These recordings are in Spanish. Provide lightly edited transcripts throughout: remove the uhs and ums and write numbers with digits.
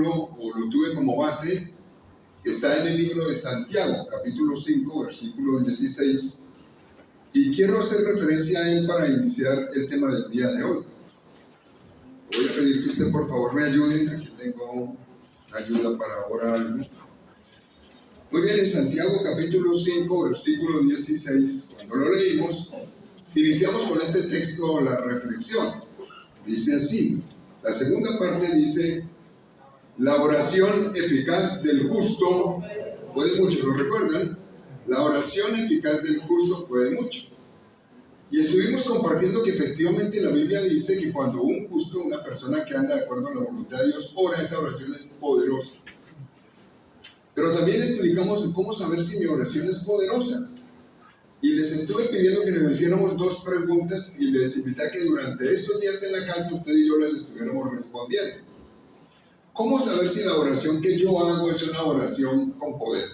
versículo, o lo tuve como base, que está en el libro de Santiago, capítulo 5, versículo 16, y quiero hacer referencia a él para iniciar el tema del día de hoy. Voy a pedir que usted por favor me ayude, aquí tengo ayuda para orar algo. Muy bien, en Santiago capítulo 5, versículo 16, cuando lo leímos, iniciamos con este texto la reflexión. Dice así, la segunda parte dice: la oración eficaz del justo puede mucho. ¿Lo recuerdan? La oración eficaz del justo puede mucho. Y estuvimos compartiendo que efectivamente la Biblia dice que cuando un justo, una persona que anda de acuerdo a la voluntad de Dios, ora, esa oración es poderosa. Pero también explicamos cómo saber si mi oración es poderosa. Y les estuve pidiendo que nos hiciéramos dos preguntas y les invité a que durante estos días en la casa usted y yo les estuviéramos respondiendo. ¿Cómo saber si la oración que yo hago es una oración con poder?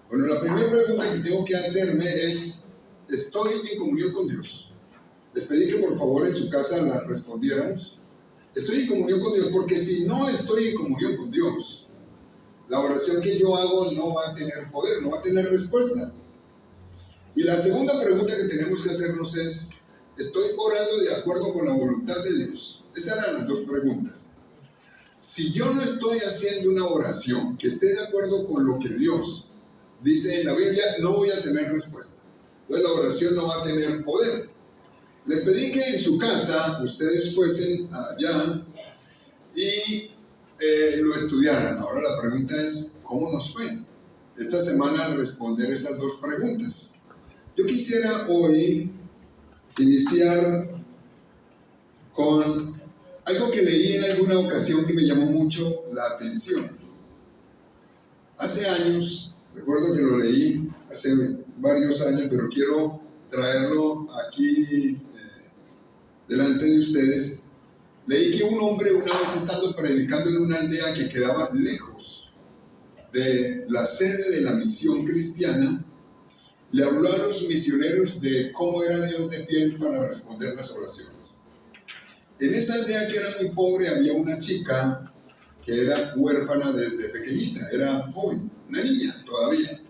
Bueno, la primera pregunta que tengo que hacerme es: ¿estoy en comunión con Dios? Les pedí que por favor en su casa la respondiéramos. Estoy en comunión con Dios, porque si no estoy en comunión con Dios, la oración que yo hago no va a tener poder, no va a tener respuesta. Y la segunda pregunta que tenemos que hacernos es: ¿estoy orando de acuerdo con la voluntad de Dios? Esas eran las dos preguntas. Si yo no estoy haciendo una oración que esté de acuerdo con lo que Dios dice en la Biblia, no voy a tener respuesta. Entonces la oración no va a tener poder. Les pedí que en su casa ustedes fuesen allá y lo estudiaran. Ahora la pregunta es: ¿cómo nos fue esta semana al responder esas dos preguntas? Yo quisiera hoy iniciar con algo que leí en alguna ocasión que me llamó mucho la atención. Hace años, recuerdo que lo leí hace varios años, pero quiero traerlo aquí delante de ustedes. Leí que un hombre, una vez estando predicando en una aldea que quedaba lejos de la sede de la misión cristiana, le habló a los misioneros de cómo era Dios de fiel para responder las oraciones. En esa aldea, que era muy pobre, había una chica que era huérfana desde pequeñita, era joven, una niña todavía,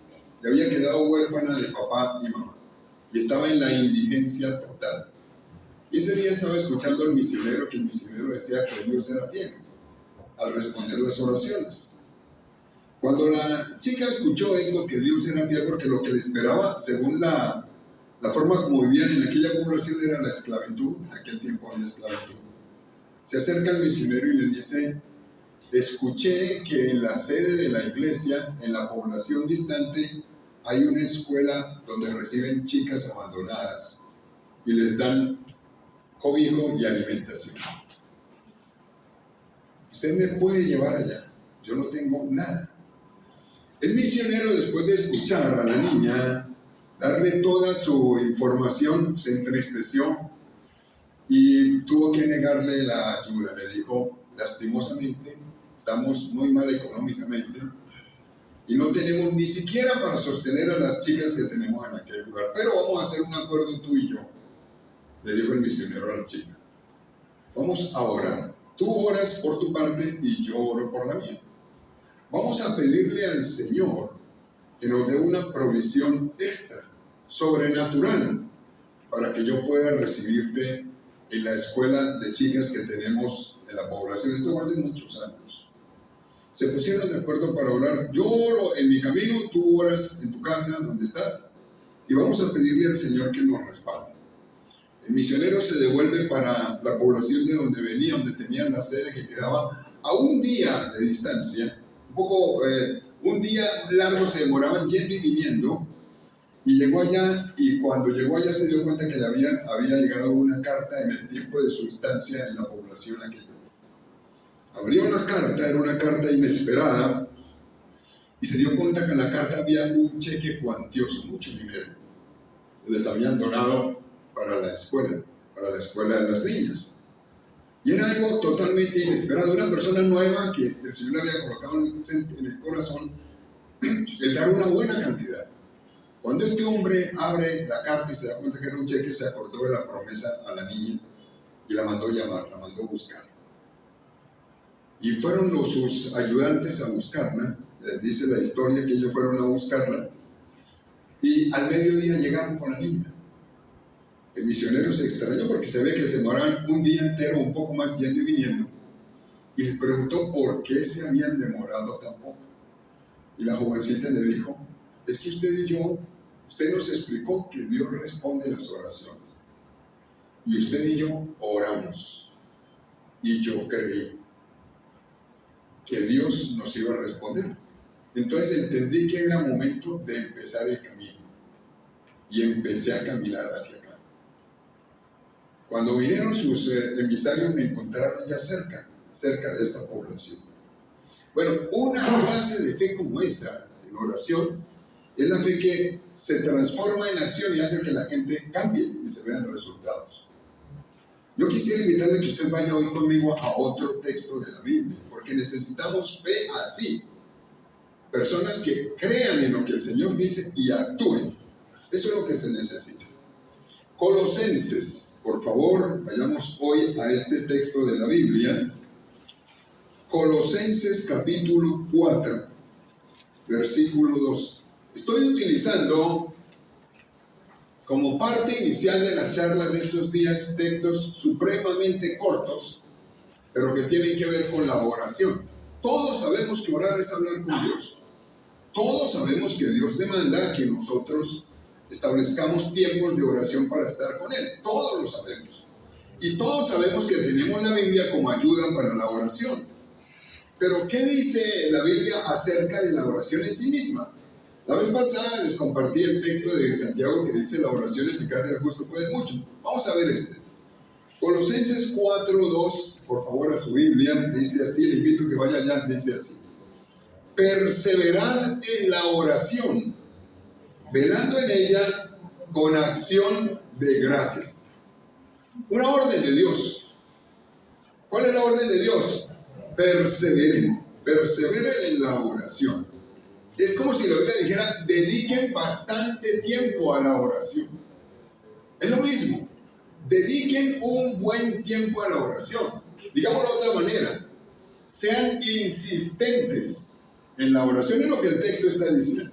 y había quedado huérfana de papá y mamá, y estaba en la indigencia total. Y ese día estaba escuchando al misionero, que el misionero decía que Dios era fiel al responder las oraciones. Cuando la chica escuchó esto, que Dios era fiel, porque lo que le esperaba, según la forma como vivían en aquella población, era la esclavitud. En aquel tiempo había esclavitud. Se acerca al misionero y le dice: escuché que en la sede de la iglesia, en la población distante, hay una escuela donde reciben chicas abandonadas y les dan cobijo y alimentación. Usted me puede llevar allá, yo no tengo nada. El misionero, después de escuchar a la niña darle toda su información, se entristeció y tuvo que negarle la ayuda. Le dijo: lastimosamente, estamos muy mal económicamente y no tenemos ni siquiera para sostener a las chicas que tenemos en aquel lugar, pero vamos a hacer un acuerdo tú y yo. Le dijo el misionero a la chica: vamos a orar. Tú oras por tu parte y yo oro por la mía. Vamos a pedirle al Señor que nos dé una provisión extra, sobrenatural, para que yo pueda recibirte en la escuela de chicas que tenemos en la población. Esto fue hace muchos años. Se pusieron de acuerdo para orar. Yo oro en mi camino, tú oras en tu casa, donde estás, y vamos a pedirle al Señor que nos respalde. El misionero se devuelve para la población de donde venía, donde tenían la sede, que quedaba a un día de distancia. Un día largo se demoraban yendo y viniendo, y llegó allá, y cuando llegó allá se dio cuenta que le había llegado una carta en el tiempo de su estancia en la población aquella. Abrió la carta, era una carta inesperada, y se dio cuenta que en la carta había un cheque cuantioso, mucho dinero, que les habían donado para la escuela de las niñas. Y era algo totalmente inesperado, una persona nueva que el Señor había colocado en el corazón, el dar una buena cantidad. Cuando este hombre abre la carta y se da cuenta que era un cheque, se acordó de la promesa a la niña y la mandó llamar, la mandó buscar. y fueron sus ayudantes a buscarla. Dice la historia que ellos fueron a buscarla, y al mediodía llegaron con la niña. El misionero se extrañó porque se ve que se demoraban un día entero, un poco más, yendo y viniendo, y le preguntó por qué se habían demorado tan poco. Y la jovencita le dijo: es que usted nos explicó que Dios responde las oraciones, y usted y yo oramos, y yo creí que Dios nos iba a responder. Entonces entendí que era momento de empezar el camino, y empecé a caminar hacia acá. Cuando vinieron sus emisarios, me encontraron ya cerca de esta población. Bueno, una clase de fe como esa, en oración, es la fe que se transforma en acción y hace que la gente cambie y se vean resultados. Yo quisiera invitarle a que usted vaya hoy conmigo a otro texto de la Biblia, porque necesitamos fe así. Personas que crean en lo que el Señor dice y actúen. Eso es lo que se necesita. Colosenses, por favor, vayamos hoy a este texto de la Biblia. Colosenses capítulo 4, versículo 2. Estoy utilizando como parte inicial de la charla de estos días textos supremamente cortos, pero que tienen que ver con la oración. Todos sabemos que orar es hablar con Dios. Todos sabemos que Dios demanda que nosotros establezcamos tiempos de oración para estar con Él. Todos lo sabemos. Y todos sabemos que tenemos la Biblia como ayuda para la oración. Pero ¿qué dice la Biblia acerca de la oración en sí misma? La vez pasada les compartí el texto de Santiago que dice: la oración eficaz del justo puede mucho. Vamos a ver este. Colosenses 4:2, por favor, a su Biblia, dice así, le invito a que vaya allá, dice así: perseverad en la oración, velando en ella con acción de gracias. Una orden de Dios. ¿Cuál es la orden de Dios? Perseveren en la oración. Es como si la Biblia dijera: dediquen bastante tiempo a la oración. Es lo mismo. Dediquen un buen tiempo a la oración. Digámoslo de otra manera: sean insistentes en la oración. Es lo que el texto está diciendo.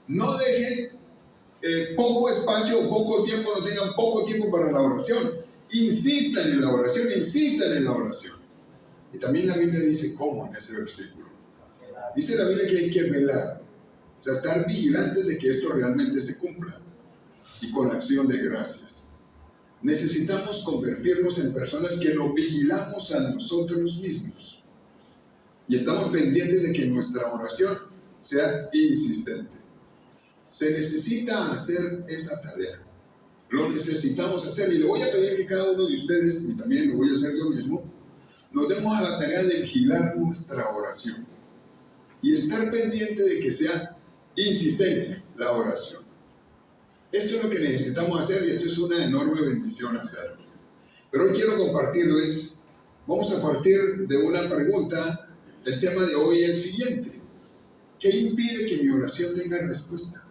No dejen poco espacio o poco tiempo, no tengan poco tiempo para la oración. Insistan en la oración, insistan en la oración. Y también la Biblia dice cómo en ese versículo. Dice la Biblia que hay que velar, o sea, estar vigilantes de que esto realmente se cumpla, y con acción de gracias. Necesitamos convertirnos en personas que nos vigilamos a nosotros mismos y estamos pendientes de que nuestra oración sea insistente. Se necesita hacer esa tarea. Lo necesitamos hacer, y le voy a pedir que cada uno de ustedes, y también lo voy a hacer yo mismo, nos demos a la tarea de vigilar nuestra oración y estar pendiente de que sea insistente la oración. Esto es lo que necesitamos hacer, y esto es una enorme bendición hacerlo. Pero hoy quiero compartirles, vamos a partir de una pregunta. El tema de hoy es el siguiente: ¿qué impide que mi oración tenga respuesta?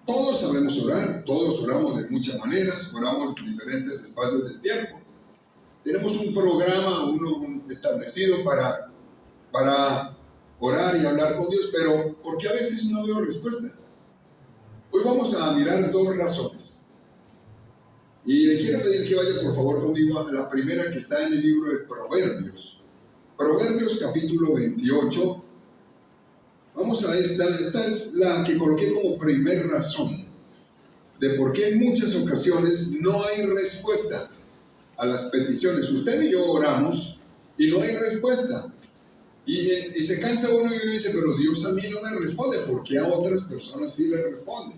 Todos sabemos orar, todos oramos de muchas maneras, oramos en diferentes espacios del tiempo. Tenemos un programa establecido para orar y hablar con Dios, pero ¿por qué a veces no veo respuesta? Hoy vamos a mirar dos razones. Y le quiero pedir que vaya por favor conmigo a la primera, que está en el libro de Proverbios. Proverbios capítulo 28. Vamos a esta es la que coloqué como primer razón de por qué en muchas ocasiones no hay respuesta a las peticiones. Usted y yo oramos y no hay respuesta. Y se cansa uno y uno dice: pero Dios a mí no me responde, ¿por qué a otras personas sí le responde?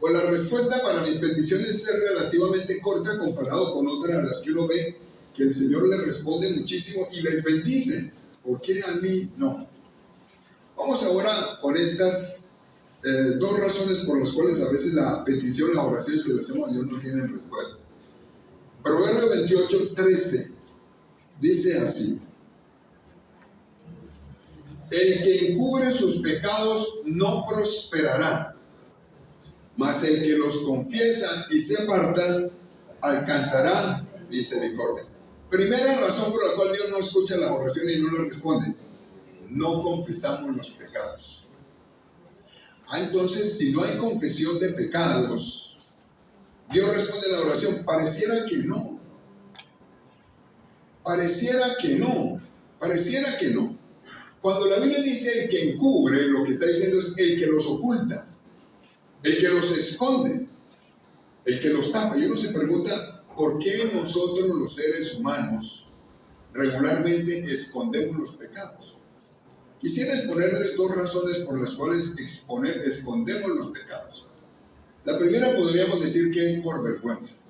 O la respuesta para mis peticiones es relativamente corta comparado con otras a las que uno ve que el Señor le responde muchísimo y les bendice. ¿Por qué a mí no? Vamos ahora con estas dos razones por las cuales a veces la petición, las oraciones que le hacemos a Dios no tienen respuesta. Proverbio 28:13 dice así: el que encubre sus pecados no prosperará, mas el que los confiesa y se aparta alcanzará misericordia. Primera razón por la cual Dios no escucha la oración y no la responde: no confesamos los pecados. Entonces, si no hay confesión de pecados, Dios responde a la oración. Pareciera que no. Pareciera que no. Pareciera que no. Cuando la Biblia dice el que encubre, lo que está diciendo es el que los oculta, el que los esconde, el que los tapa. Y uno se pregunta, ¿por qué nosotros los seres humanos regularmente escondemos los pecados? Quisiera exponerles dos razones por las cuales escondemos los pecados. La primera podríamos decir que es por vergüenza.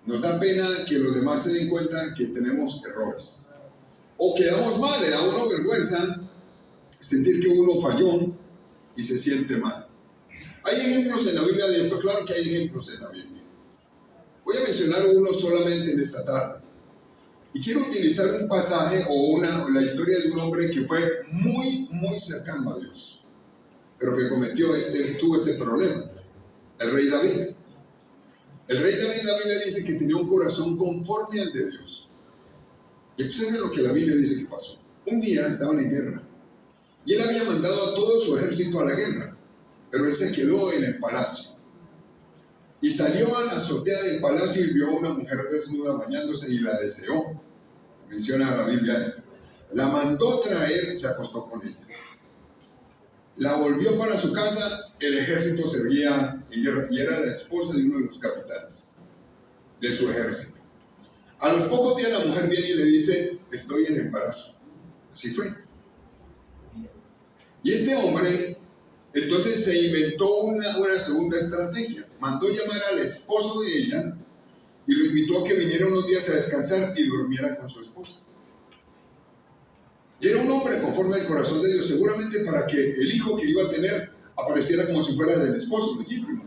Nos da pena que los demás se den cuenta que tenemos errores. O quedamos mal, le da a uno vergüenza sentir que uno falló y se siente mal. ¿Hay ejemplos en la Biblia de esto? Claro que hay ejemplos en la Biblia. Voy a mencionar uno solamente en esta tarde. Y quiero utilizar un pasaje o la historia de un hombre que fue muy, muy cercano a Dios, pero que tuvo este problema. El rey David. El rey David, la Biblia dice que tenía un corazón conforme al de Dios. Y observen lo que la Biblia dice que pasó. Un día estaban en guerra y él había mandado a todo su ejército a la guerra, pero él se quedó en el palacio y salió a la azotea del palacio y vio a una mujer desnuda bañándose y la deseó. Menciona la Biblia esto. La mandó traer, se acostó con ella. La volvió para su casa. El ejército seguía en guerra y era la esposa de uno de los capitanes de su ejército. A los pocos días la mujer viene y le dice: estoy en embarazo. Así fue. Y este hombre entonces se inventó una segunda estrategia. Mandó llamar al esposo de ella y lo invitó a que viniera unos días a descansar y durmiera con su esposa. Y era un hombre conforme al corazón de Dios, seguramente para que el hijo que iba a tener apareciera como si fuera del esposo legítimo,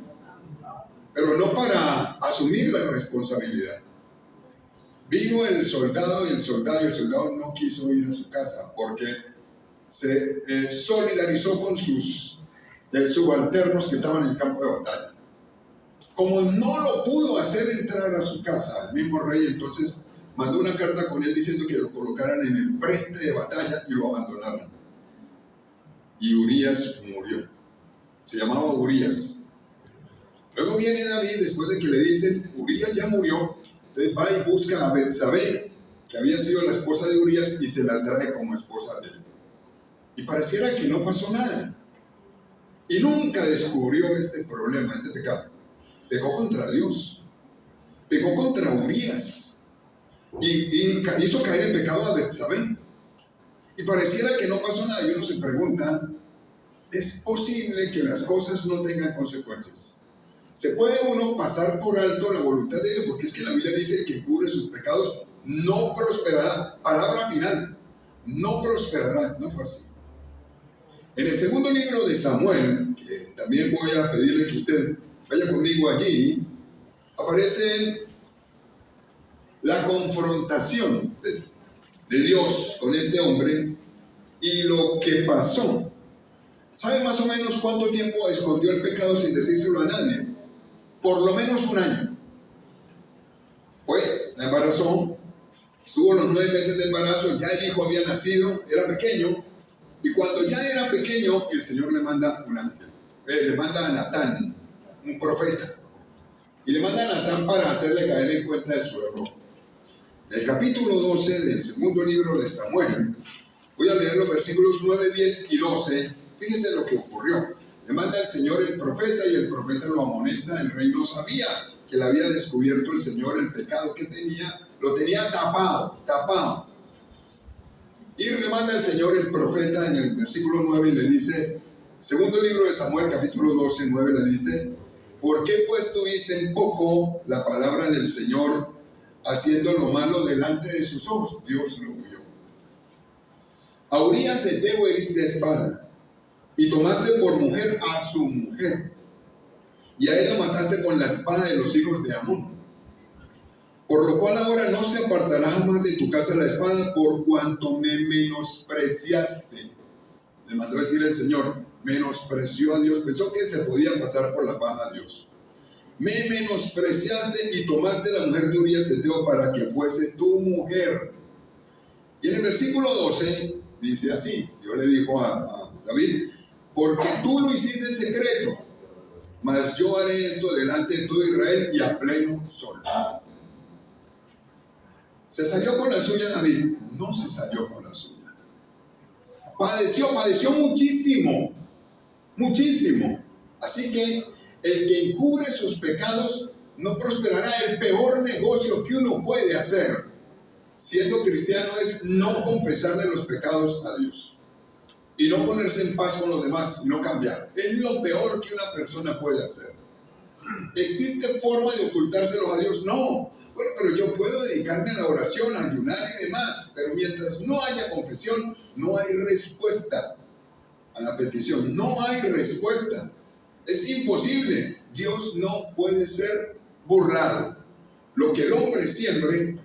pero no para asumir la responsabilidad. Vino el soldado y el soldado no quiso ir a su casa porque se solidarizó con sus subalternos que estaban en el campo de batalla. Como no lo pudo hacer entrar a su casa, el mismo rey entonces mandó una carta con él diciendo que lo colocaran en el frente de batalla y lo abandonaran. Y Urías murió. Se llamaba Urías. Luego viene David, después de que le dicen: Urías ya murió. Entonces va y busca a Betsabé, que había sido la esposa de Urías, y se la trae como esposa de él. Y pareciera que no pasó nada. Y nunca descubrió este problema, este pecado. Pecó contra Dios. Pecó contra Urías. Y hizo caer en pecado a Betsabé. Y pareciera que no pasó nada. Y uno se pregunta: ¿es posible que las cosas no tengan consecuencias? ¿Se puede uno pasar por alto la voluntad de Dios? Porque es que la Biblia dice que cubre sus pecados no prosperará. Palabra final: no prosperará. No fue así. En el segundo libro de Samuel, que también voy a pedirle que usted vaya conmigo allí, aparece la confrontación de Dios con este hombre y lo que pasó. ¿Sabe más o menos cuánto tiempo escondió el pecado sin decírselo a nadie? Por lo menos un año. La embarazó, estuvo los 9 meses de embarazo, ya el hijo había nacido, era pequeño, y cuando ya era pequeño, el Señor le manda un ángel, le manda a Natán, un profeta, y le manda a Natán para hacerle caer en cuenta de su error. En el capítulo 12 del segundo libro de Samuel, voy a leer los versículos 9, 10 y 12, fíjense lo que ocurrió. Le manda el Señor el profeta y el profeta lo amonesta. El rey no sabía que le había descubierto el Señor el pecado que tenía, lo tenía tapado. Y le manda el Señor el profeta en el versículo 9 y le dice, segundo libro de Samuel, capítulo 12, 9, le dice: ¿por qué pues tuviste en poco la palabra del Señor, haciendo lo malo delante de sus ojos? Dios lo vio. A Urías heteo heriste a espada, y tomaste por mujer a su mujer, y a él lo mataste con la espada de los hijos de Amón. Por lo cual ahora no se apartará jamás de tu casa la espada, por cuanto me menospreciaste. Le mandó a decir el Señor, menospreció a Dios, pensó que se podía pasar por la paja a Dios. me menospreciaste y tomaste la mujer de Urías Eteo para que fuese tu mujer. Y en el versículo 12 dice así, Dios le dijo a David, porque tú lo hiciste en secreto, mas yo haré esto delante de todo Israel y a pleno sol. ¿Se salió con la suya David? No se salió con la suya. Padeció muchísimo, muchísimo. Así que el que encubre sus pecados no prosperará. El peor negocio que uno puede hacer siendo cristiano es no confesarle los pecados a Dios y no ponerse en paz con los demás, sino cambiar. Es lo peor que una persona puede hacer. ¿Existe forma de ocultárselos a Dios? No. Bueno, pero yo puedo dedicarme a la oración, a ayunar y demás, pero mientras no haya confesión, no hay respuesta a la petición. No hay respuesta. Es imposible. Dios no puede ser burlado. Lo que el hombre siembre,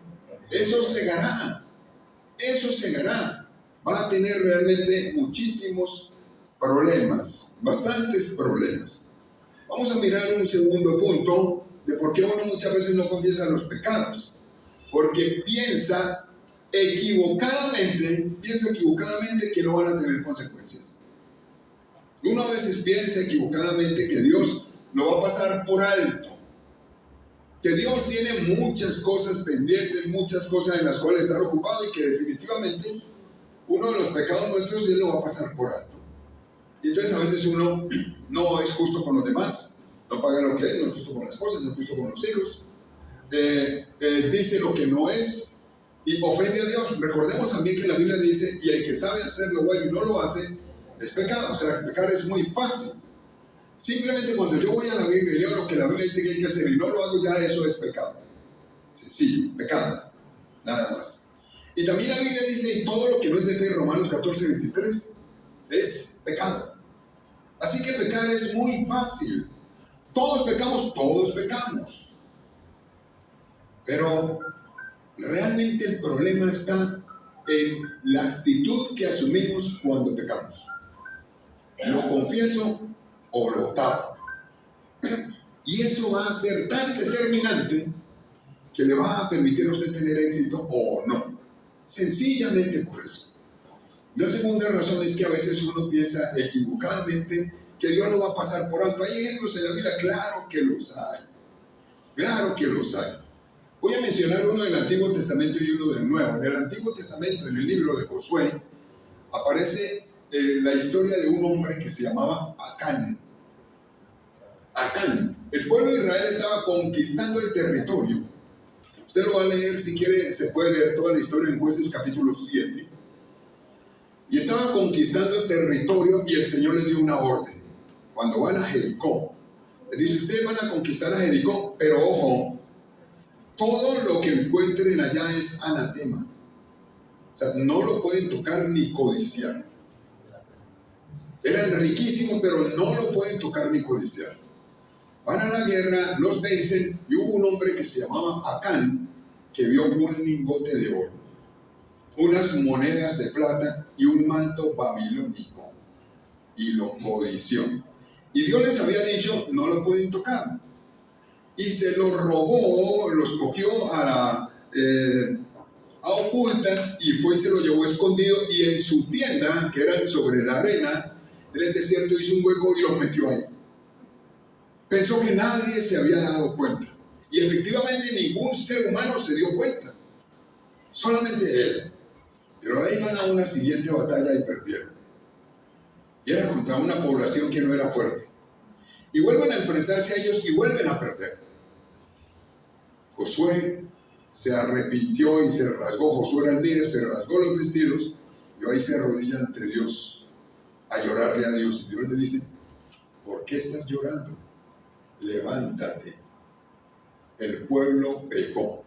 eso segará. Eso segará. Va a tener realmente muchísimos problemas, bastantes problemas. Vamos a mirar un segundo punto de por qué uno muchas veces no confiesa los pecados. Porque piensa equivocadamente que no van a tener consecuencias. Uno a veces piensa equivocadamente que Dios lo va a pasar por alto, que Dios tiene muchas cosas pendientes, muchas cosas en las cuales estar ocupado y que definitivamente uno de los pecados nuestros Él lo va a pasar por alto. Y entonces a veces uno no es justo con los demás, no paga lo que es, no es justo con la esposa, no es justo con los hijos, dice lo que no es y ofende a Dios. Recordemos también que la Biblia dice, y el que sabe hacer lo bueno y no lo hace, es pecado. O sea, pecar es muy fácil. Simplemente cuando yo voy a la Biblia y leo lo que la Biblia dice que hay que hacer y no lo hago, ya eso es pecado. Sencillo, pecado, nada más. Y también la Biblia dice, y todo lo que no es de fe, Romanos 14:23, es pecado. Así que pecar es muy fácil. Todos pecamos. Pero realmente el problema está en la actitud que asumimos cuando pecamos. Lo confieso o lo tapo. Y eso va a ser tan determinante que le va a permitir a usted tener éxito o no. Sencillamente por eso. La segunda razón es que a veces uno piensa equivocadamente que Dios lo va a pasar por alto. Hay ejemplos en la Biblia, claro que los hay. Claro que los hay. Voy a mencionar uno del Antiguo Testamento y uno del Nuevo. En el Antiguo Testamento, en el libro de Josué, aparece la historia de un hombre que se llamaba Acán. Acán. El pueblo de Israel estaba conquistando el territorio. Usted lo va a leer, si quiere, se puede leer toda la historia en Jueces capítulo 7. Y estaba conquistando el territorio y el Señor les dio una orden. Cuando van a Jericó, les dice, ustedes van a conquistar a Jericó, pero ojo, todo lo que encuentren allá es anatema. O sea, no lo pueden tocar ni codiciar. Eran riquísimos, pero no lo pueden tocar ni codiciar. Van a la guerra, los vencen, y hubo un hombre que se llamaba Acán, que vio un lingote de oro, unas monedas de plata y un manto babilónico, y lo codició. Y Dios les había dicho, no lo pueden tocar. Y se lo robó, los cogió a ocultas y fue y se lo llevó escondido, y en su tienda, que era sobre la arena, en el desierto, hizo un hueco y los metió ahí. Pensó que nadie se había dado cuenta. Y efectivamente ningún ser humano se dio cuenta. Solamente él. Pero ahí van a una siguiente batalla y perdieron. Y era contra una población que no era fuerte. Y vuelven a enfrentarse a ellos y vuelven a perder. Josué se arrepintió y se rasgó. Josué era el líder, se rasgó los vestidos y ahí se arrodilla ante Dios a llorarle a Dios. Y Dios le dice, ¿por qué estás llorando? Levántate. El pueblo pecó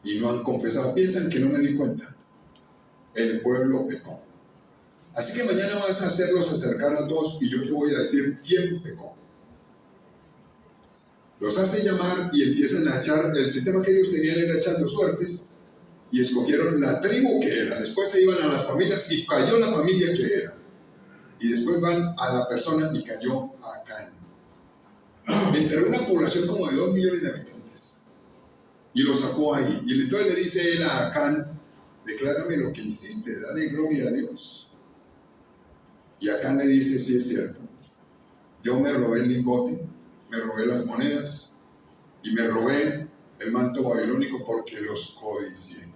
y no han confesado. Piensan que no me di cuenta. El pueblo pecó. Así que mañana vas a hacerlos acercar a todos y yo te voy a decir quién pecó. Los hace llamar y empiezan a echar. El sistema que ellos tenían era echando suertes y escogieron la tribu que era. Después se iban a las familias y cayó la familia que era. Y después van a la persona y cayó Acán. entre una población como de 2 millones de habitantes, y lo sacó ahí. Y entonces le dice él a Acán: declárame lo que hiciste, dale gloria a Dios. Y Acán le dice: sí, es cierto, yo me robé el lingote, me robé las monedas y me robé el manto babilónico porque los codicié.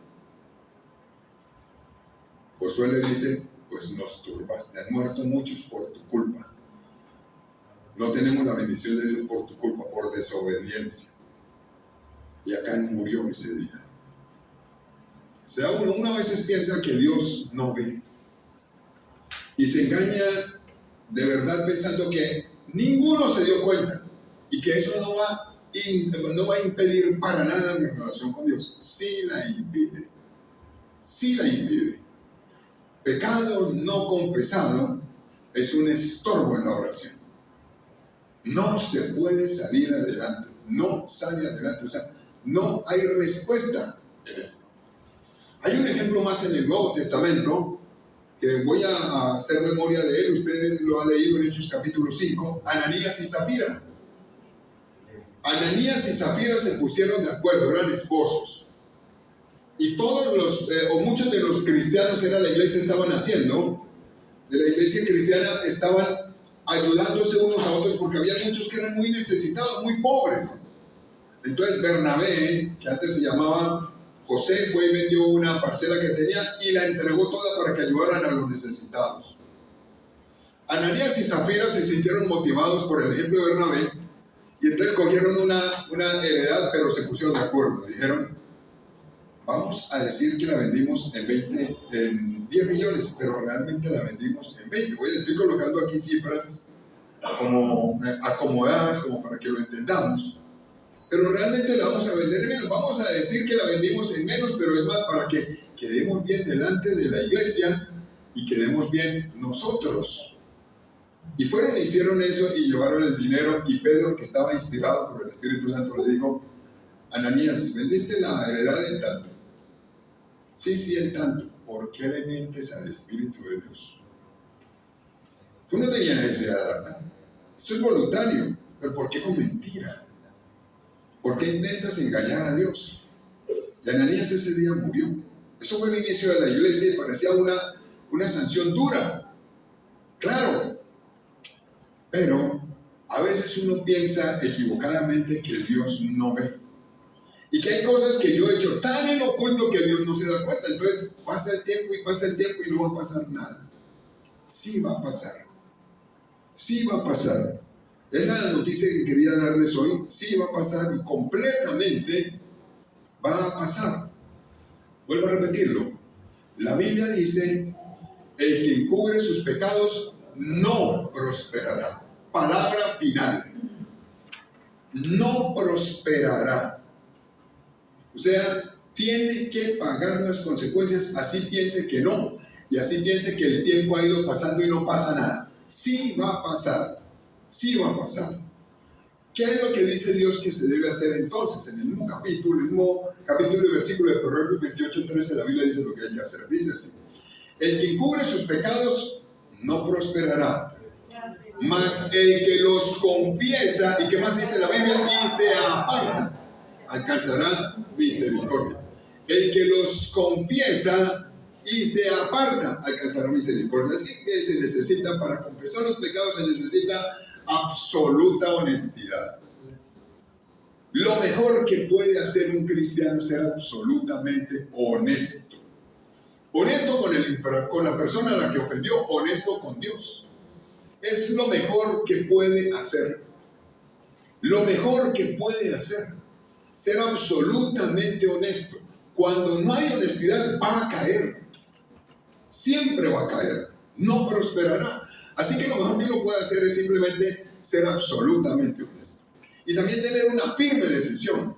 Josué le dice: pues nos turbaste, han muerto muchos por tu culpa. No tenemos la bendición de Dios por tu culpa, por desobediencia. Y Acán murió ese día. O sea, uno a veces piensa que Dios no ve y se engaña de verdad pensando que ninguno se dio cuenta y que eso no va a impedir para nada mi relación con Dios. Sí la impide. Sí la impide. Pecado no confesado es un estorbo en la oración. No se puede salir adelante. No sale adelante. O sea, no hay respuesta en esto. Hay un ejemplo más en el Nuevo Testamento que voy a hacer memoria de él. Ustedes lo han leído en Hechos capítulo 5. Ananías y Zafira. Ananías y Zafira se pusieron de acuerdo, eran esposos. Y todos o muchos de los cristianos de la iglesia estaban haciendo, de la iglesia cristiana, estaban ayudándose unos a otros porque había muchos que eran muy necesitados, muy pobres. Entonces Bernabé, que antes se llamaba José, fue y vendió una parcela que tenía y la entregó toda para que ayudaran a los necesitados. Ananías y Zafira se sintieron motivados por el ejemplo de Bernabé y entonces cogieron una heredad, pero se pusieron de acuerdo. Dijeron: vamos a decir que la vendimos en 10 millones, pero realmente la vendimos en 20. Estoy colocando aquí cifras como acomodadas, como para que lo entendamos. Pero realmente la vamos a vender en menos. Vamos a decir que la vendimos en menos, pero es más para que quedemos bien delante de la iglesia y quedemos bien nosotros. Y fueron e hicieron eso y llevaron el dinero. Y Pedro, que estaba inspirado por el Espíritu Santo, le dijo: Ananías, ¿vendiste la heredad en tanto? Sí, en tanto. ¿Por qué le mientes al Espíritu de Dios? Tú no tenías necesidad de dar tanto. Esto es voluntario, pero ¿por qué con mentira? ¿Por qué intentas engañar a Dios? Y Ananías ese día murió. Eso fue el inicio de la iglesia y parecía una sanción dura. Claro. Pero a veces uno piensa equivocadamente que Dios no ve. Y que hay cosas que yo he hecho tan en oculto que Dios no se da cuenta. Entonces pasa el tiempo y no va a pasar nada. Sí va a pasar. Sí va a pasar. Es la noticia que quería darles hoy. Sí va a pasar y completamente va a pasar. Vuelvo a repetirlo. La Biblia dice: el que encubre sus pecados no prosperará. Palabra final. No prosperará. O sea, tiene que pagar las consecuencias, así piense que no, y así piense que el tiempo ha ido pasando y no pasa nada. Sí va a pasar, sí va a pasar. ¿Qué es lo que dice Dios que se debe hacer entonces? En el mismo capítulo y versículo de Proverbios 28:13, la Biblia dice lo que hay que hacer. Dice así: el que encubre sus pecados no prosperará, mas el que los confiesa, ¿y qué más dice la Biblia? Y se aparta, alcanzará misericordia. El que los confiesa y se aparta alcanzará misericordia. Así que se necesita, para confesar los pecados, se necesita absoluta honestidad. Lo mejor que puede hacer un cristiano es ser absolutamente honesto. Honesto con la persona a la que ofendió, honesto con Dios. Es lo mejor que puede hacer. Lo mejor que puede hacer. Ser absolutamente honesto. Cuando no hay honestidad, va a caer. Siempre va a caer. No prosperará. Así que lo mejor que uno puede hacer es simplemente ser absolutamente honesto. Y también tener una firme decisión: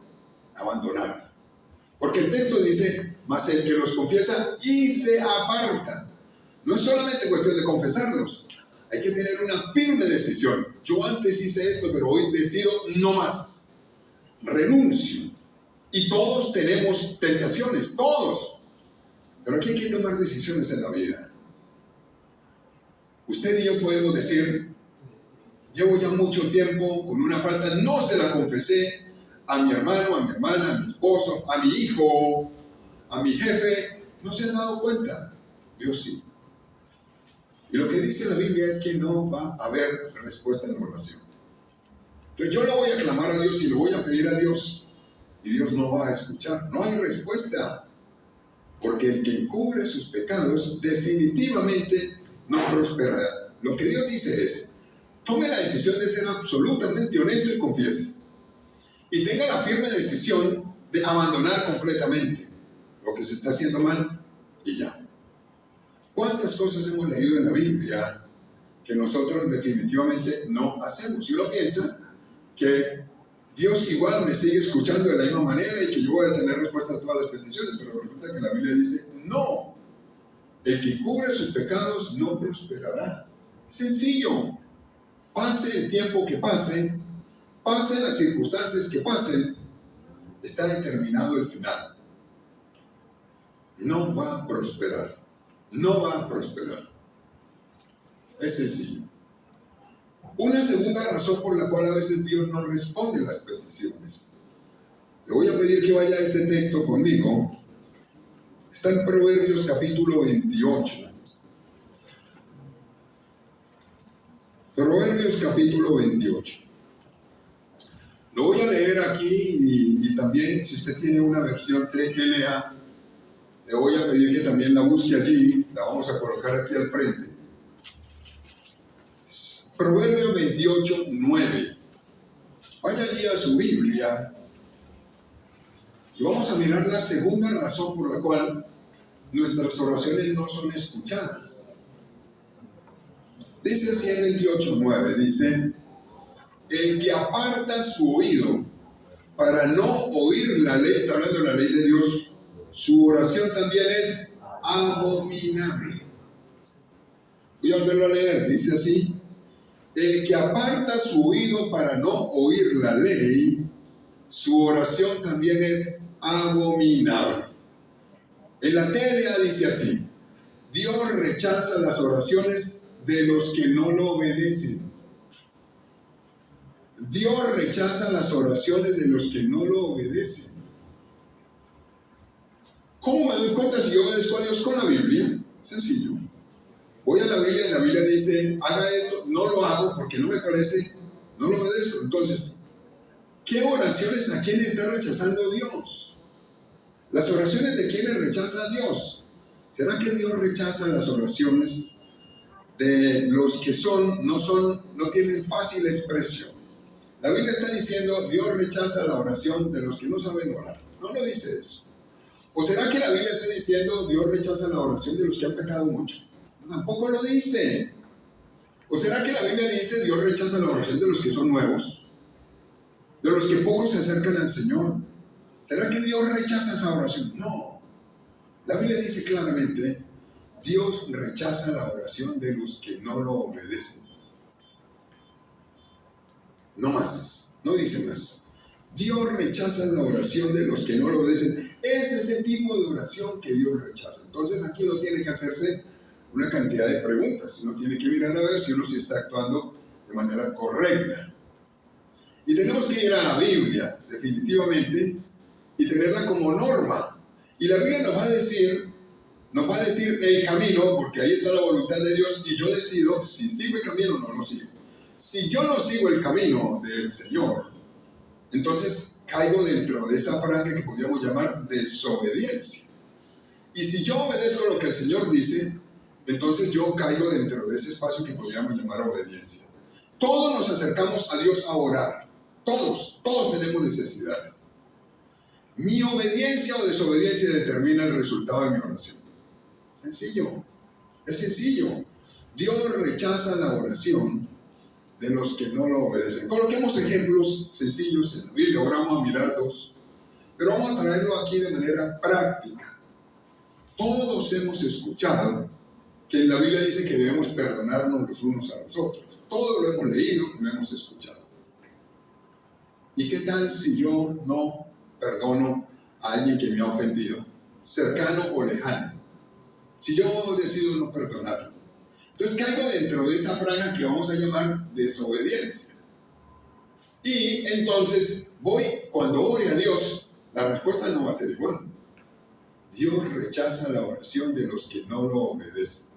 abandonar. Porque el texto dice: mas el que los confiesa y se aparta. No es solamente cuestión de confesarlos. Hay que tener una firme decisión. Yo antes hice esto, pero hoy decido no más. Renuncio. Y todos tenemos tentaciones, todos. Pero aquí hay que tomar decisiones en la vida. Usted y yo podemos decir: llevo ya mucho tiempo con una falta, no se la confesé a mi hermano, a mi hermana, a mi esposo, a mi hijo, a mi jefe, no se han dado cuenta. Dios sí. Y lo que dice la Biblia es que no va a haber respuesta en la oración. Entonces yo lo voy a clamar a Dios y lo voy a pedir a Dios, y Dios no va a escuchar. No hay respuesta, porque el que encubre sus pecados definitivamente no prosperará. Lo que Dios dice es: tome la decisión de ser absolutamente honesto y confiese, y tenga la firme decisión de abandonar completamente lo que se está haciendo mal, y ya. ¿Cuántas cosas hemos leído en la Biblia que nosotros definitivamente no hacemos? Y uno piensa que Dios igual me sigue escuchando de la misma manera y que yo voy a tener respuesta a todas las peticiones, pero resulta que la Biblia dice: no, el que cubre sus pecados no prosperará. Sencillo. Pase el tiempo que pase, pasen las circunstancias que pasen, está determinado el final. No va a prosperar. No va a prosperar. Es sencillo. Una segunda razón por la cual a veces Dios no responde las peticiones. Le voy a pedir que vaya a este texto conmigo. Está en Proverbios capítulo 28. Proverbios capítulo 28. Lo voy a leer aquí y también, si usted tiene una versión TLA, le voy a pedir que también la busque allí. La vamos a colocar aquí al frente. Proverbios 28, 9. Vaya allí a su Biblia y vamos a mirar la segunda razón por la cual nuestras oraciones no son escuchadas. Dice así en 28, 9, dice: el que aparta su oído para no oír la ley, está hablando de la ley de Dios, su oración también es abominable. Voy a volverlo a leer, dice así: el que aparta su oído para no oír la ley, su oración también es abominable. En la TLA dice así: Dios rechaza las oraciones de los que no lo obedecen. Dios rechaza las oraciones de los que no lo obedecen. ¿Cómo me doy cuenta si yo obedezco a Dios? Con la Biblia. Sencillo. Voy a la Biblia y la Biblia dice: haga esto, no lo hago porque no me parece, no lo obedezco. Entonces, ¿qué oraciones a quién está rechazando Dios? Las oraciones de quienes rechaza Dios. ¿Será que Dios rechaza las oraciones de los que no tienen fácil expresión? La Biblia está diciendo: Dios rechaza la oración de los que no saben orar. No lo dice eso. ¿O será que la Biblia está diciendo: Dios rechaza la oración de los que han pecado mucho? Tampoco lo dice. ¿O será que la Biblia dice: Dios rechaza la oración de los que son nuevos, de los que poco se acercan al Señor? ¿Será que Dios rechaza esa oración? No. La Biblia dice claramente: Dios rechaza la oración de los que no lo obedecen. No más, no dice más. Dios rechaza la oración de los que no lo obedecen. Ese es el tipo de oración que Dios rechaza. Entonces aquí uno tiene que hacerse una cantidad de preguntas. Uno tiene que mirar a ver si uno sí está actuando de manera correcta. Y tenemos que ir a la Biblia, definitivamente, y tenerla como norma. Y la Biblia nos va a decir el camino, porque ahí está la voluntad de Dios, y yo decido si sigo el camino o no lo sigo. Si yo no sigo el camino del Señor, entonces caigo dentro de esa franja que podríamos llamar desobediencia. Y si yo obedezco lo que el Señor dice, entonces yo caigo dentro de ese espacio que podríamos llamar obediencia. Todos nos acercamos a Dios a orar. Todos tenemos necesidades. Mi obediencia o desobediencia determina el resultado de mi oración. Sencillo, es sencillo. Dios rechaza la oración de los que no lo obedecen. Coloquemos ejemplos sencillos en la Biblia. Ahora vamos a mirar dos, pero vamos a traerlo aquí de manera práctica. Todos hemos escuchado que en la Biblia dice que debemos perdonarnos los unos a los otros. Todos lo hemos leído y lo hemos escuchado. ¿Y qué tal si yo no perdono a alguien que me ha ofendido, cercano o lejano? Si yo decido no perdonarlo, Entonces caigo dentro de esa franja que vamos a llamar desobediencia. Y entonces cuando ore a Dios, la respuesta no va a ser igual. Dios rechaza la oración de los que no lo obedecen.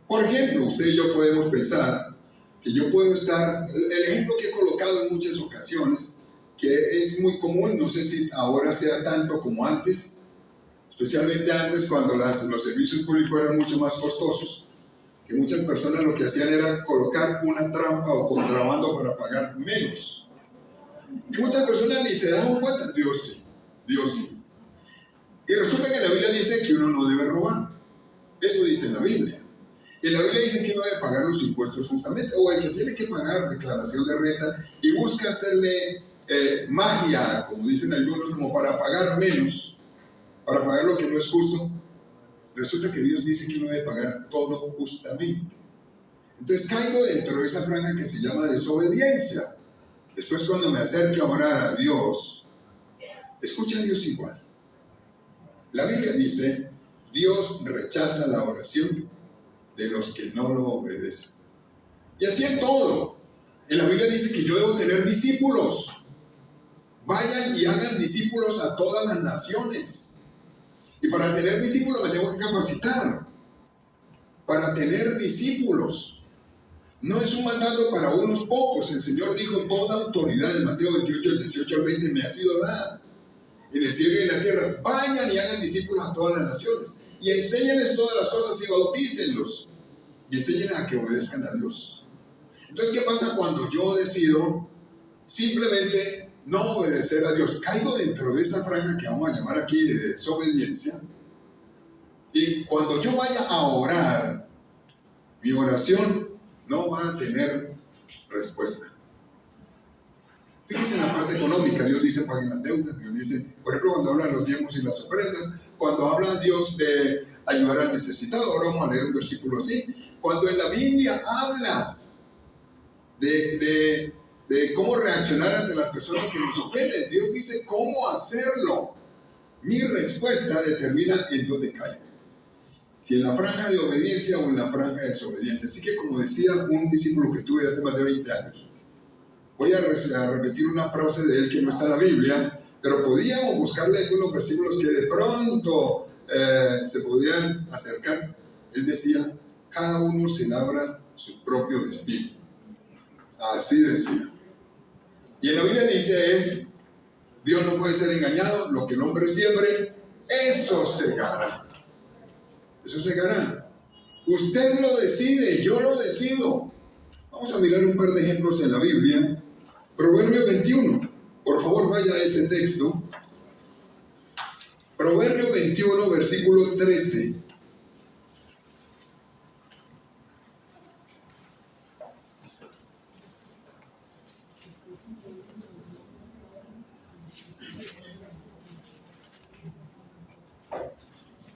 Por ejemplo, usted y yo podemos pensar que yo puedo estar, el ejemplo que he colocado en muchas ocasiones, que es muy común, no sé si ahora sea tanto como antes, especialmente antes cuando los servicios públicos eran mucho más costosos, que muchas personas lo que hacían era colocar una trampa o contrabando para pagar menos. Y muchas personas ni se daban cuenta, Dios sí. Y resulta que la Biblia dice que uno no debe robar. Eso dice en la Biblia. En la Biblia dice que uno debe pagar los impuestos justamente, o el que tiene que pagar declaración de renta y busca hacerle magia, como dicen algunos, como para pagar menos, para pagar lo que no es justo. Resulta que Dios dice que uno debe pagar todo justamente. Entonces caigo dentro de esa franja que se llama desobediencia. Después, cuando me acerque a orar a Dios, escucha a Dios igual. La Biblia dice, Dios rechaza la oración de los que no lo obedecen. Y así en todo. En la Biblia dice que yo debo tener discípulos. Vayan y hagan discípulos a todas las naciones. Y para tener discípulos me tengo que capacitar. Para tener discípulos. No es un mandato para unos pocos. El Señor dijo, toda autoridad, en Mateo 28, del 18 al 20, me ha sido dada en el cielo y en la tierra. Vayan y hagan discípulos a todas las naciones. Y enséñenles todas las cosas y bautícenlos. Y enseñen a que obedezcan a Dios. Entonces, ¿qué pasa cuando yo decido simplemente no obedecer a Dios? Caigo dentro de esa franja que vamos a llamar aquí de desobediencia. Y cuando yo vaya a orar, mi oración no va a tener respuesta. Fíjense en la parte económica, Dios dice paguen las deudas, Dios dice, por ejemplo, cuando hablan los diezmos y las ofrendas, cuando habla Dios de ayudar al necesitado, ahora vamos a leer un versículo así. Cuando en la Biblia habla de cómo reaccionar ante las personas que nos ofenden, Dios dice cómo hacerlo. Mi respuesta determina en dónde caigo. Si en la franja de obediencia o en la franja de desobediencia. Así que, como decía un discípulo que tuve hace más de 20 años, voy a repetir una frase de él que no está en la Biblia, pero podíamos buscarle algunos versículos que de pronto se podían acercar. Él decía, cada uno se labra su propio destino. Así decía. Y en la Biblia dice Dios no puede ser engañado, lo que el hombre siembre, eso segará. Eso segará. Usted lo decide, yo lo decido. Vamos a mirar un par de ejemplos en la Biblia. Proverbios 21. Por favor, vaya a ese texto. Proverbios 21, versículo 13.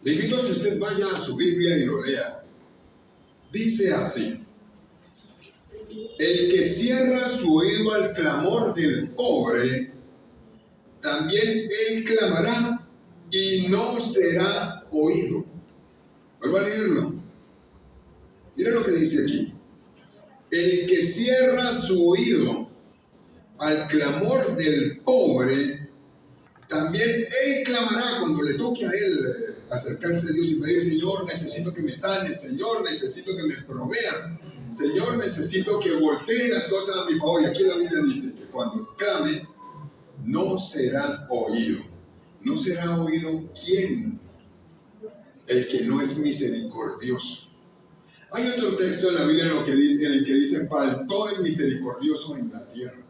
Le invito a que usted vaya a su Biblia y lo lea. Dice así: el que cierra su oído al clamor del pobre, también él clamará y no será oído. Vuelvo a leerlo. Mira lo que dice aquí. El que cierra su oído al clamor del pobre, también él clamará cuando le toque a él acercarse a Dios y pedir, Señor, necesito que me sane, Señor, necesito que me provea, Señor, necesito que voltee las cosas a mi favor. Y aquí la Biblia dice que cuando clame, no será oído. ¿No será oído quién? El que no es misericordioso. Hay otro texto en la Biblia en el que dice, faltó el misericordioso en la tierra.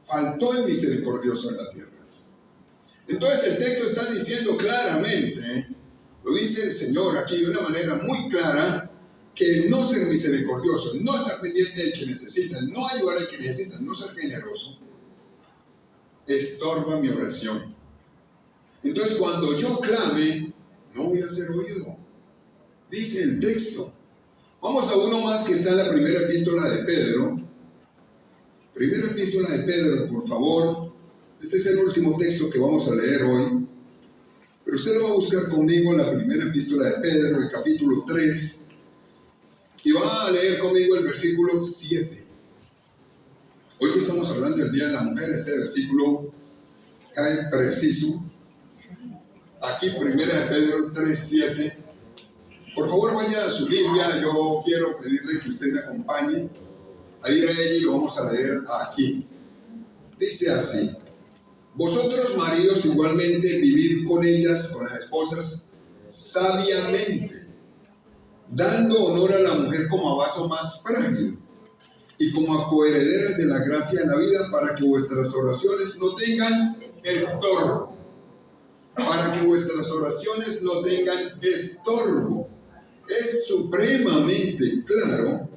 Faltó el misericordioso en la tierra. Entonces el texto está diciendo claramente, lo dice el Señor aquí de una manera muy clara, que no ser misericordioso, no estar pendiente del que necesita, no ayudar al que necesita, no ser generoso, estorba mi oración. Entonces cuando yo clame, no voy a ser oído. Dice el texto. Vamos a uno más que está en la primera epístola de Pedro. Primera epístola de Pedro, por favor. Este es el último texto que vamos a leer hoy. Pero usted lo va a buscar conmigo en la primera epístola de Pedro, el capítulo 3. Y va a leer conmigo el versículo 7. Hoy que estamos hablando del Día de la Mujer, este versículo cae preciso. Aquí, 1 Pedro 3:7. Por favor, vaya a su Biblia. Yo quiero pedirle que usted me acompañe a ir a ella y lo vamos a leer aquí. Dice así: vosotros, maridos, igualmente vivid con ellas, con las esposas, sabiamente, dando honor a la mujer como a vaso más frágil y como a coherederas de la gracia en la vida, para que vuestras oraciones no tengan estorbo. Para que vuestras oraciones no tengan estorbo. Es supremamente claro.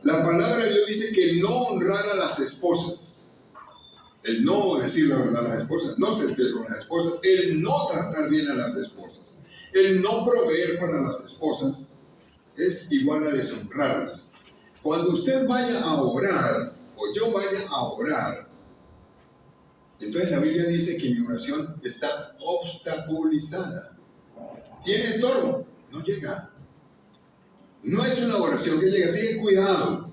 La palabra de Dios dice que no honrar a las esposas, el no decir la verdad a las esposas, no ser fiel con las esposas, el no tratar bien a las esposas, el no proveer para las esposas, es igual a deshonrarlas. Cuando usted vaya a orar, o yo vaya a orar, entonces la Biblia dice que mi oración está obstaculizada. ¿Tiene estorbo? No llega. No es una oración que llega así. Cuidado.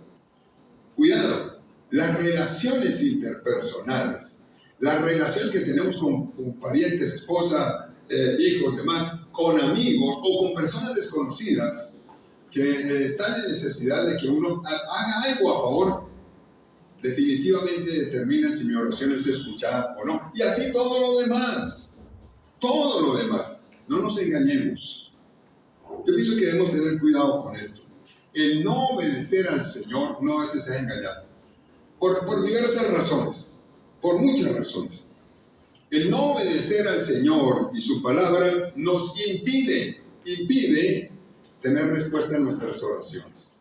Las relaciones interpersonales, las relaciones que tenemos con parientes, esposa, hijos, demás, con amigos o con personas desconocidas que están en necesidad de que uno haga algo a favor, definitivamente determinan si mi oración es escuchada o no. Y así todo lo demás. No nos engañemos. Yo pienso que debemos tener cuidado con esto. El no obedecer al Señor no a veces es engañar. Por diversas razones. Por muchas razones. El no obedecer al Señor y su palabra nos impide tener respuesta en nuestras oraciones.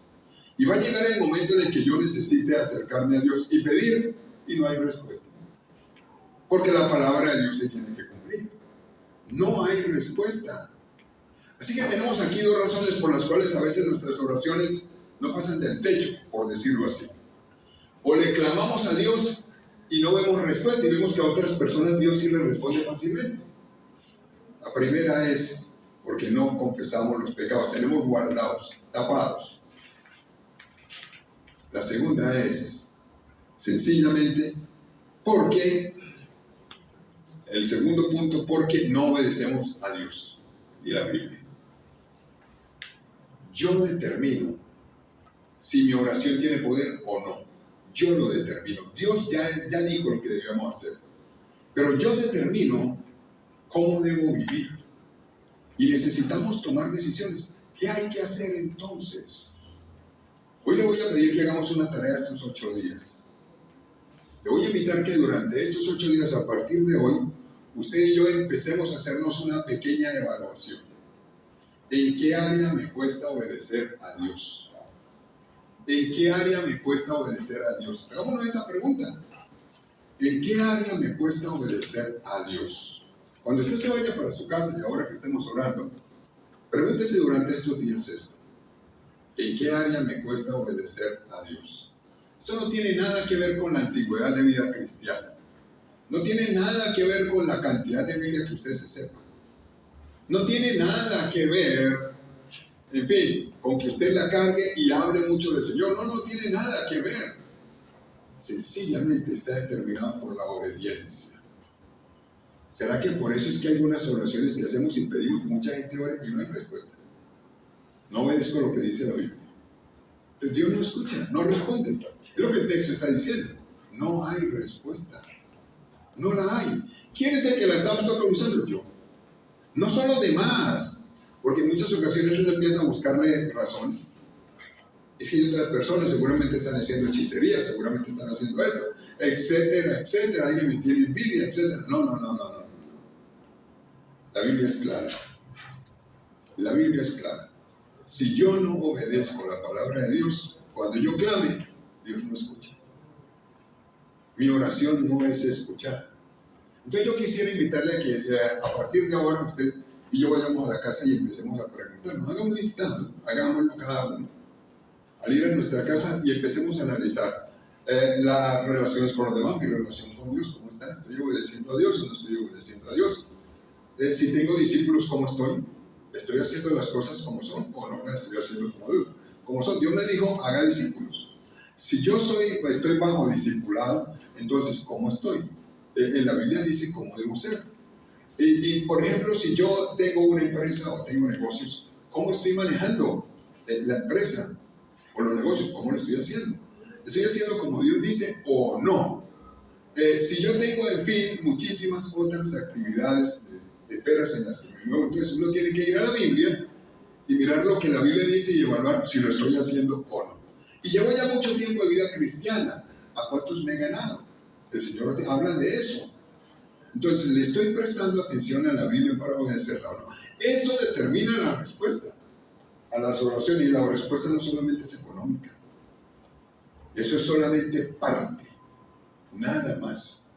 Y va a llegar el momento en el que yo necesite acercarme a Dios y pedir, y no hay respuesta. Porque la palabra de Dios se tiene que cumplir. No hay respuesta. Así que tenemos aquí dos razones por las cuales a veces nuestras oraciones no pasan del techo, por decirlo así. O le clamamos a Dios y no vemos respuesta, y vemos que a otras personas Dios sí le responde fácilmente. La primera es porque no confesamos los pecados, tenemos guardados, tapados. La segunda es sencillamente porque, el segundo punto, porque no obedecemos a Dios y la Biblia. Yo determino si mi oración tiene poder o no. Yo lo determino. Dios ya dijo lo que debemos hacer. Pero yo determino cómo debo vivir. Y necesitamos tomar decisiones. ¿Qué hay que hacer entonces? Hoy le voy a pedir que hagamos una tarea estos 8 días. Le voy a invitar que durante estos 8 días, a partir de hoy, usted y yo empecemos a hacernos una pequeña evaluación. ¿En qué área me cuesta obedecer a Dios? ¿En qué área me cuesta obedecer a Dios? Hagámonos esa pregunta. ¿En qué área me cuesta obedecer a Dios? Cuando usted se vaya para su casa y ahora que estemos orando, pregúntese durante estos días esto. ¿En qué área me cuesta obedecer a Dios? Esto no tiene nada que ver con la antigüedad de vida cristiana. No tiene nada que ver con la cantidad de Biblia que usted se sepa. No tiene nada que ver, en fin, con que usted la cargue y hable mucho del Señor. No tiene nada que ver. Sencillamente está determinado por la obediencia. ¿Será que por eso es que algunas oraciones que hacemos impedimos que mucha gente ore y no hay respuesta? No obedezco lo que dice la Biblia. Entonces Dios no escucha, no responde. Es lo que el texto está diciendo. No hay respuesta. No la hay. ¿Quién es el que la está obstaculizando? Yo. No son los demás. Porque en muchas ocasiones uno empieza a buscarle razones. Es que otras personas seguramente están haciendo hechicería, seguramente están haciendo esto, etcétera, etcétera. Alguien me tiene envidia, etcétera. No. La Biblia es clara. La Biblia es clara. Si yo no obedezco la palabra de Dios, cuando yo clame, Dios no escucha. Mi oración no es escuchada. Entonces yo quisiera invitarle a que a partir de ahora usted y yo vayamos a la casa y empecemos a preguntarnos. Haga un listado, hagámoslo cada uno. Al ir a nuestra casa y empecemos a analizar las relaciones con los demás, mi relación con Dios, ¿cómo está? ¿Estoy obedeciendo a Dios o no estoy obedeciendo a Dios? Si tengo discípulos, ¿cómo estoy? ¿Estoy haciendo las cosas como son o no las estoy haciendo como Dios? como son. Dios me dijo, haga discípulos. Si yo estoy bajo discipulado, entonces, ¿cómo estoy? En la Biblia dice cómo debo ser. Y por ejemplo, si yo tengo una empresa o tengo negocios, ¿cómo estoy manejando la empresa o los negocios? ¿Cómo lo estoy haciendo? ¿Estoy haciendo como Dios dice o no? Si yo tengo, en fin, muchísimas otras actividades esferas en las que me muevo, entonces uno tiene que ir a la Biblia y mirar lo que la Biblia dice y evaluar si lo estoy haciendo o no. Y llevo ya mucho tiempo de vida cristiana. ¿A cuántos me he ganado? El Señor habla de eso. Entonces, ¿le estoy prestando atención a la Biblia para obedecerla o no? Eso determina la respuesta a las oraciones. Y la respuesta no solamente es económica. Eso es solamente parte, nada más.